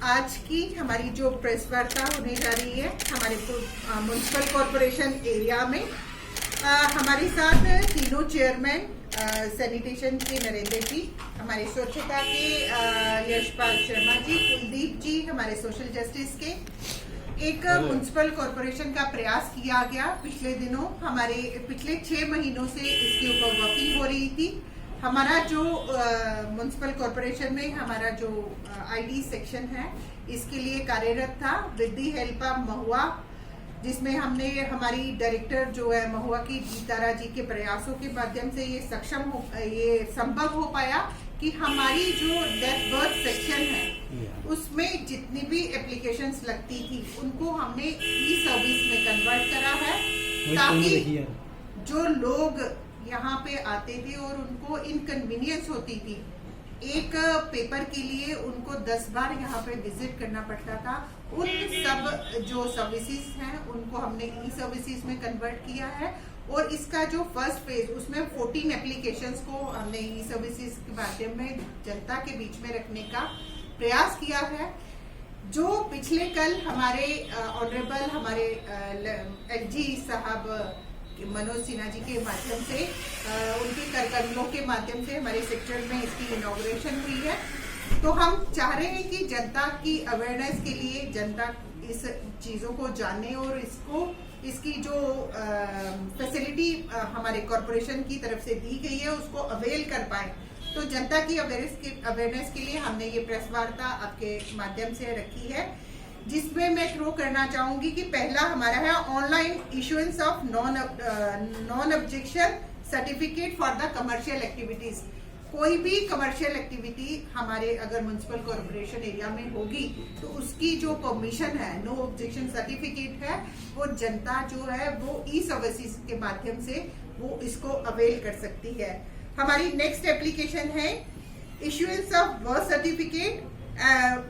आज की हमारी जो प्रेस वार्ता होने जा रही है हमारे म्युनिसिपल कॉरपोरेशन एरिया में हमारे साथ तीनों चेयरमैन सैनिटेशन के नरेंद्र जी, हमारे स्वच्छता के यशपाल शर्मा जी, कुलदीप जी, हमारे सोशल जस्टिस के एक म्युनिसिपल कॉरपोरेशन का प्रयास किया गया। पिछले दिनों हमारे पिछले 6 महीनों से इसके ऊपर वर्किंग हो रही थी। हमारा जो म्युनिसिपल कॉरपोरेशन में हमारा जो आईडी सेक्शन है इसके लिए कार्यरत था विद द हेल्प ऑफ महुआ, जिसमें हमने हमारी डायरेक्टर जो है महुआ की जीतारा जी के प्रयासों के माध्यम से ये संभव हो पाया कि हमारी जो डेथ बर्थ सेक्शन है उसमें जितनी भी एप्लीकेशंस लगती थी उनको हमने ई सर्विस में कन्वर्ट करा है, ताकि जो लोग यहाँ पे आते थे और उनको इनकन्वीनियंस होती थी, एक पेपर के लिए उनको 10 बार यहाँ पे विजिट करना पड़ता था, उन सब जो सर्विसेज हैं उनको हमने ई सर्विसेज में कन्वर्ट किया है। और इसका जो फर्स्ट फेज उसमें 14 एप्लीकेशंस को हमने ई सर्विसेज के माध्यम में जनता के बीच में रखने का प्रयास किया है। जो पिछले कल हमारे ऑनरेबल हमारे एलजी साहब मनोज सिन्हा जी के माध्यम से उनके करकमलों के माध्यम से हमारे सेक्टर में इसकी इनॉग्रेशन हुई है, तो हम चाह रहे हैं कि जनता की अवेयरनेस के लिए जनता इस चीज़ों को जाने और इसकी जो फैसिलिटी हमारे कॉरपोरेशन की तरफ से दी गई है उसको अवेल कर पाए। तो जनता की अवेयरनेस के लिए हमने ये प्रेस वार्ता आपके माध्यम से रखी है, जिसमें मैं थ्रो करना चाहूंगी कि पहला हमारा है online issuance of non objection certificate for the commercial activities. कोई भी कमर्शियल एक्टिविटी हमारे अगर म्युनिसिपल कॉरपोरेशन एरिया में होगी तो उसकी जो परमिशन है, नो ऑब्जेक्शन सर्टिफिकेट है, वो जनता जो है वो ई सर्विसेज के माध्यम से वो इसको अवेल कर सकती है। हमारी नेक्स्ट एप्लीकेशन है issuance of birth certificate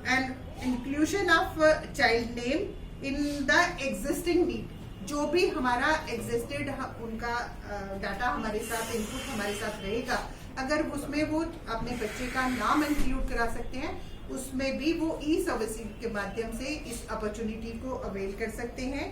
and inclusion of child name in the existing need. जो भी हमारा एग्जिस्टेड उनका डाटा हमारे साथ इनपुट हमारे साथ रहेगा, अगर उसमें वो अपने बच्चे का नाम इंक्लूड करा सकते हैं, उसमें भी वो ई सर्विसिंग के माध्यम से इस अपॉर्चुनिटी को अवेल कर सकते हैं।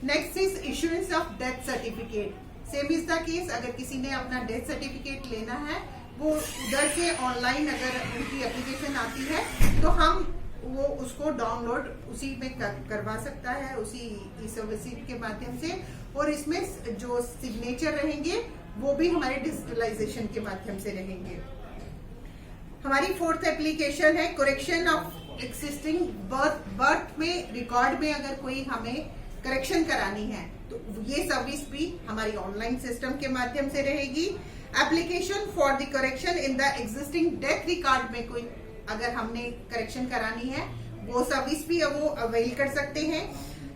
Next is issuance of death certificate. Same is the case, अगर किसी ने अपना डेथ सर्टिफिकेट लेना है वो उधर से ऑनलाइन अगर उनकी एप्लीकेशन आती है तो हम वो उसको डाउनलोड उसी में करवा सकता है, उसी ई सर्विसिंग के माध्यम से। और इसमें जो सिग्नेचर रहेंगे वो भी हमारे डिजिटलाइजेशन के माध्यम से रहेंगे। हमारी फोर्थ एप्लीकेशन है करेक्शन ऑफ एक्सिस्टिंग बर्थ में रिकॉर्ड में अगर कोई हमें करेक्शन करानी है तो ये सर्विस भी हमारी ऑनलाइन सिस्टम के माध्यम से रहेगी। Application for the correction in the existing death record में कोई अगर हमने करेक्शन करानी है वो सर्विस भी वो अवेल कर सकते हैं।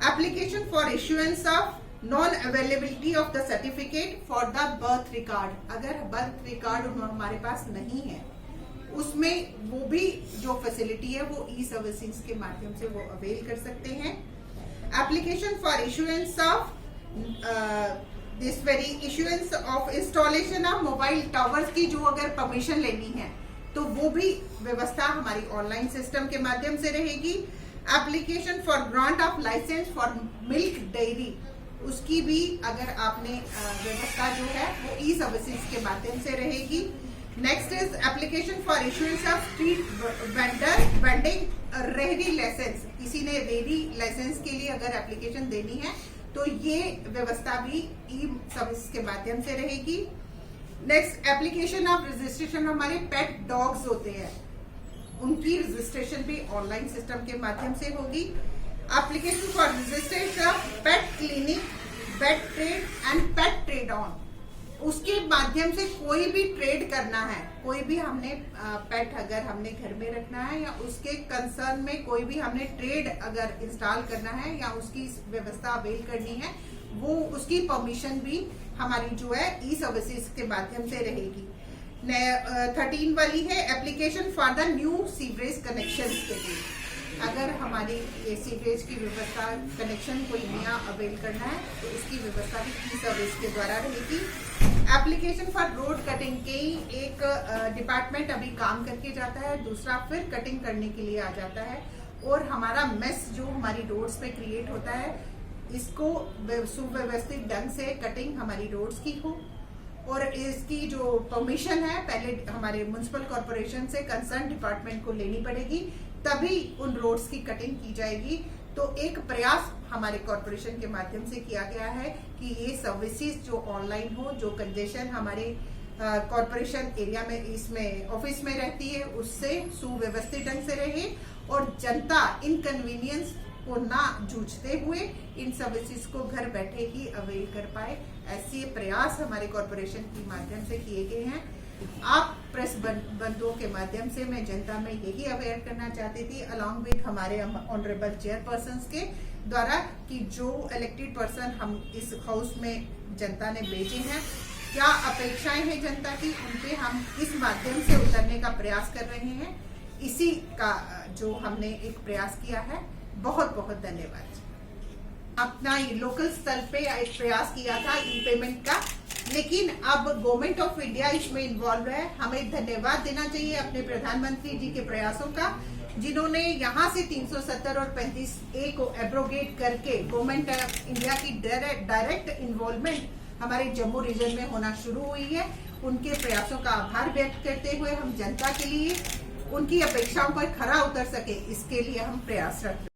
Application for issuance of non availability of the certificate for the birth record, अगर बर्थ रिकॉर्ड हमारे पास नहीं है उसमें वो भी जो फैसिलिटी है वो ई सर्विसेज के माध्यम से वो अवेल कर सकते हैं। Application for issuance of issuance of installation of mobile towers की जो अगर परमिशन लेनी है तो वो भी व्यवस्था हमारी ऑनलाइन सिस्टम के माध्यम से रहेगी। Application for grant of license for milk dairy, उसकी भी अगर आपने व्यवस्था जो है वो ई सर्विसेज के माध्यम से रहेगी। Next is application for issuance of street vending रेहड़ी लाइसेंस। किसी ने रेहड़ी लाइसेंस के लिए अगर एप्लीकेशन देनी है तो ये व्यवस्था भी ई सर्विस के माध्यम से रहेगी। नेक्स्ट एप्लीकेशन ऑफ रजिस्ट्रेशन, हमारे पेट डॉग्स होते हैं उनकी रजिस्ट्रेशन भी ऑनलाइन सिस्टम के माध्यम से होगी। Application for registration of pet clinic, pet trade and pet trade on, उसके माध्यम से कोई भी ट्रेड करना है, कोई भी हमने पेट अगर हमने घर में रखना है या उसके कंसर्न में कोई भी हमने ट्रेड अगर इंस्टॉल करना है या उसकी व्यवस्था अवेल करनी है, वो उसकी परमिशन भी हमारी जो है ई सर्विसेज के माध्यम से रहेगी। 13 वाली है application for the new sewerage connection के लिए, अगर हमारी ये सीवरेज की व्यवस्था कनेक्शन कोई नया अवेल करना है तो उसकी व्यवस्था भी ई सर्विस के द्वारा रहेगी। एप्लीकेशन फॉर रोड कटिंग के एक डिपार्टमेंट अभी काम करके जाता है, दूसरा फिर कटिंग करने के लिए आ जाता है, और हमारा मेस जो हमारी रोड्स पे क्रिएट होता है, इसको सुव्यवस्थित ढंग से कटिंग हमारी रोड्स की हो, और इसकी जो परमिशन है पहले हमारे म्युनिसिपल कॉर्पोरेशन से कंसर्न डिपार्टमेंट को लेनी पड़ेगी, तभी उन रोड्स की कटिंग की जाएगी। तो एक प्रयास हमारे कॉर्पोरेशन के माध्यम से किया गया है कि ये सर्विसेज जो ऑनलाइन हो, जो कंजेशन हमारे कॉर्पोरेशन एरिया में इसमें ऑफिस में रहती है उससे सुव्यवस्थित ढंग से रहे, और जनता इनकन्वीनियंस को ना जूझते हुए इन सर्विसेज को घर बैठे ही अवेल कर पाए। ऐसे प्रयास हमारे कॉर्पोरेशन के माध्यम से किए गए हैं। आप प्रेस बंधुओं के माध्यम से मैं जनता में यही अवेयर करना चाहती थी, अलॉन्ग विद हमारे ऑनरेबल चेयरपर्सन के द्वारा, कि जो इलेक्टेड पर्सन हम इस हाउस में जनता ने भेजे हैं, क्या अपेक्षाएं हैं जनता की, उनपे हम इस माध्यम से उतरने का प्रयास कर रहे हैं। इसी का जो हमने एक प्रयास किया है। बहुत बहुत धन्यवाद। अपना लोकल स्तर पे एक प्रयास किया था ई पेमेंट का, लेकिन अब गवर्नमेंट ऑफ इंडिया इसमें इन्वॉल्व है। हमें धन्यवाद देना चाहिए अपने प्रधानमंत्री जी के प्रयासों का, जिन्होंने यहाँ से 370 और 35A को एब्रोगेट करके गवर्नमेंट ऑफ इंडिया की डायरेक्ट इन्वॉल्वमेंट हमारे जम्मू रीजन में होना शुरू हुई है। उनके प्रयासों का आभार व्यक्त करते हुए हम जनता के लिए उनकी अपेक्षाओं पर खरा उतर सके, इसके लिए हम प्रयासरत हैं।